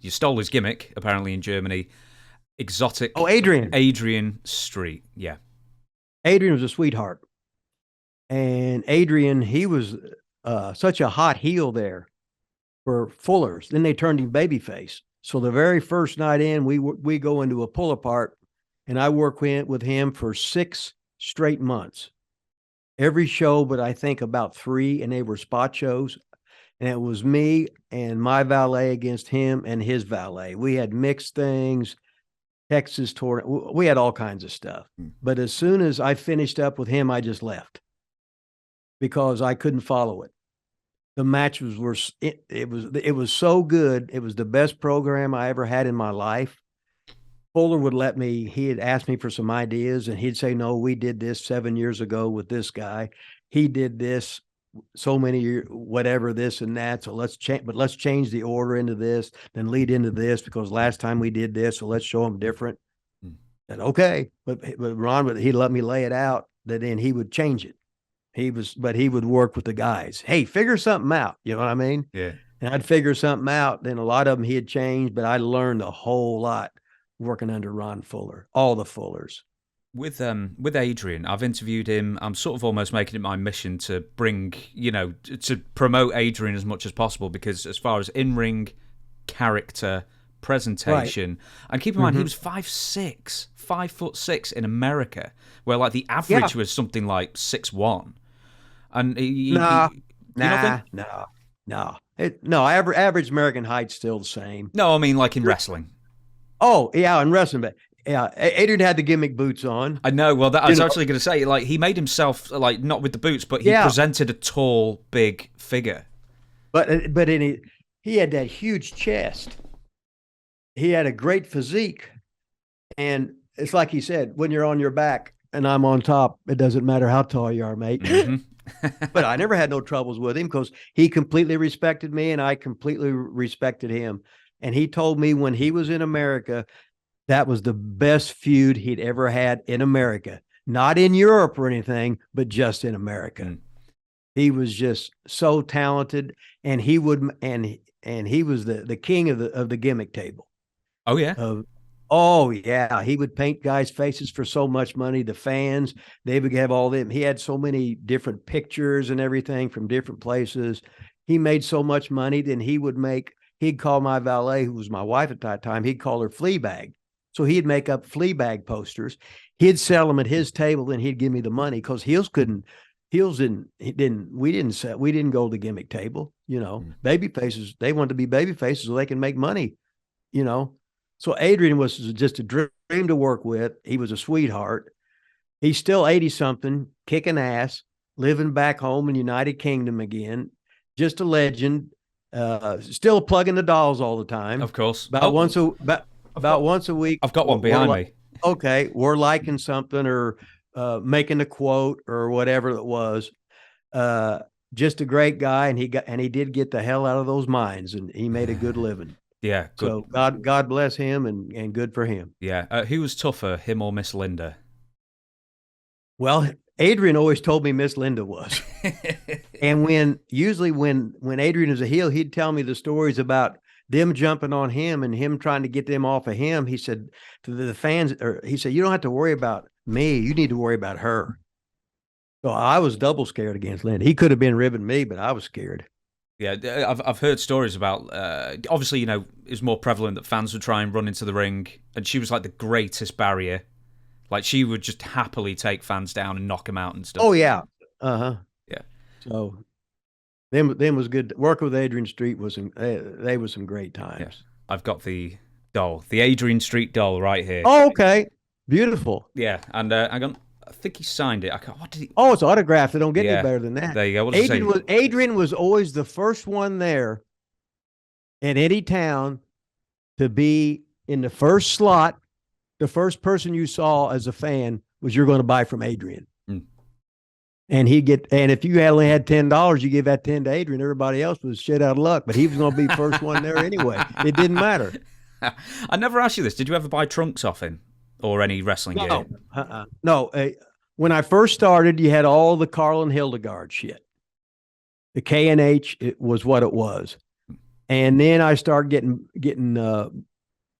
you stole his gimmick, apparently in Germany. Oh, Exotic Adrian. Adrian Street. Yeah. Adrian was a sweetheart. And Adrian, he was such a hot heel there for Fuller's. Then they turned him babyface. So the very first night in, we go into a pull apart, and I work with him for 6 straight months. Every show, but I think about three, and they were spot shows. And it was me and my valet against him and his valet. We had mixed things, Texas tournament. We had all kinds of stuff. But as soon as I finished up with him, I just left because I couldn't follow it. The matches were it was so good. It was the best program I ever had in my life. Fuller would let me. He had asked me for some ideas, and he'd say, "No, we did this 7 years ago with this guy. He did this so many years, whatever this and that. So let's change, but let's change the order into this, then lead into this because last time we did this, so let's show them different." And okay, but Ron, he'd let me lay it out. That then he would change it. But he would work with the guys. Hey, figure something out. You know what I mean? Yeah. And I'd figure something out. Then a lot of them he had changed, but I learned a whole lot working under Ron Fuller, all the Fullers. With Adrian, I've interviewed him. I'm sort of almost making it my mission to bring, to promote Adrian as much as possible because as far as in-ring character, presentation, right. And keep in mind he was 5'6", 5'6" in America, where like the average was something like 6'1". And no. Average American height's still the same. No, I mean like in wrestling. Oh yeah, in wrestling, but yeah, Adrian had the gimmick boots on. I know. Well, I was actually going to say, like, he made himself like not with the boots, but he presented a tall, big figure. But he had that huge chest. He had a great physique, and it's like he said, when you're on your back and I'm on top, it doesn't matter how tall you are, mate. But I never had no troubles with him because he completely respected me, and I completely respected him. And he told me when he was in America, that was the best feud he'd ever had in America. Not in Europe or anything, but just in America. He was just so talented, and he was the king of the gimmick table. Oh yeah. Oh yeah. He would paint guys' faces for so much money. The fans, they would have all them. He had so many different pictures and everything from different places. He made so much money. Then he'd call my valet, who was my wife at that time, he'd call her Fleabag. So he'd make up Fleabag posters. He'd sell them at his table, and he'd give me the money because we didn't go to the gimmick table, baby faces. They wanted to be baby faces so they can make money, So Adrian was just a dream to work with. He was a sweetheart. He's still 80-something, kicking ass, living back home in United Kingdom again. Just a legend. Still plugging the dolls all the time. Of course. About once a week. I've got one behind me. Okay, we're liking something or making a quote or whatever it was. Just a great guy, and he did get the hell out of those mines, and he made a good living. Yeah. Good. So God bless him, and good for him. Yeah. Who was tougher, him or Miss Linda? Well, Adrian always told me Miss Linda was. And when Adrian was a heel, he'd tell me the stories about them jumping on him and him trying to get them off of him. He said to the fans, he said, "You don't have to worry about me. You need to worry about her." So I was double scared against Linda. He could have been ribbing me, but I was scared. Yeah, I've heard stories about, obviously, it's more prevalent that fans would try and run into the ring, and she was like the greatest barrier. Like, she would just happily take fans down and knock them out and stuff. Oh, yeah. Uh-huh. Yeah. So, them was good. Working with Adrian Street they were some great times. Yeah. I've got the doll, the Adrian Street doll right here. Oh, okay. Beautiful. Yeah, and I think he signed it. What did he? Oh, it's autographed. They don't get any better than that. There you go. Adrian was always the first one there in any town to be in the first slot. The first person you saw as a fan was you're going to buy from Adrian. And if you only had $10, you give that 10 to Adrian. Everybody else was shit out of luck, but he was going to be first one there anyway. It didn't matter. I never asked you this. Did you ever buy trunks off him or any wrestling gear? No. When I first started, you had all the Carl and Hildegard shit. The K&H was what it was. And then I started and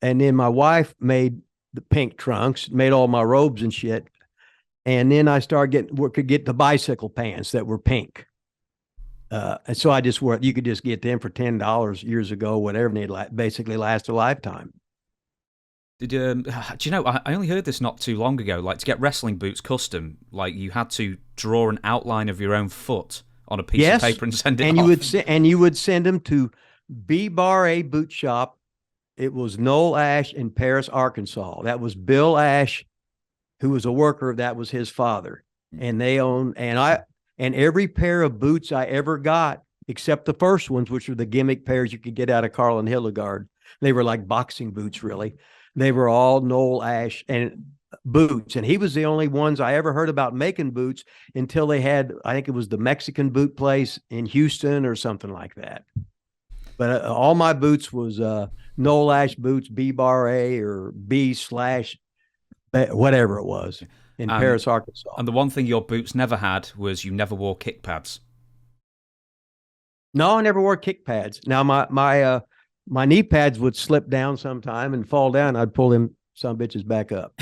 then my wife made the pink trunks, made all my robes and shit. And then I started could get the bicycle pants that were pink. And so I just you could just get them for $10 years ago, whatever, and they'd basically last a lifetime. Do you know, I only heard this not too long ago, like to get wrestling boots custom, like you had to draw an outline of your own foot on a piece of paper and send it and off. You would send them to B-Bar A Boot Shop. It was Noel Ash in Paris, Arkansas. That was Bill Ash, who was a worker. That was his father. And they owned, and every pair of boots I ever got, except the first ones, which were the gimmick pairs you could get out of Carl and Hildegard. They were like boxing boots, really. They were all Noel Ash and boots. And he was the only ones I ever heard about making boots until they had, I think it was the Mexican boot place in Houston or something like that. But all my boots was Noel Ash boots, B-Bar A or B/ whatever it was in Paris, Arkansas. And the one thing your boots never had was you never wore kick pads. No, I never wore kick pads. Now my knee pads would slip down sometime and fall down. I'd pull them some bitches back up.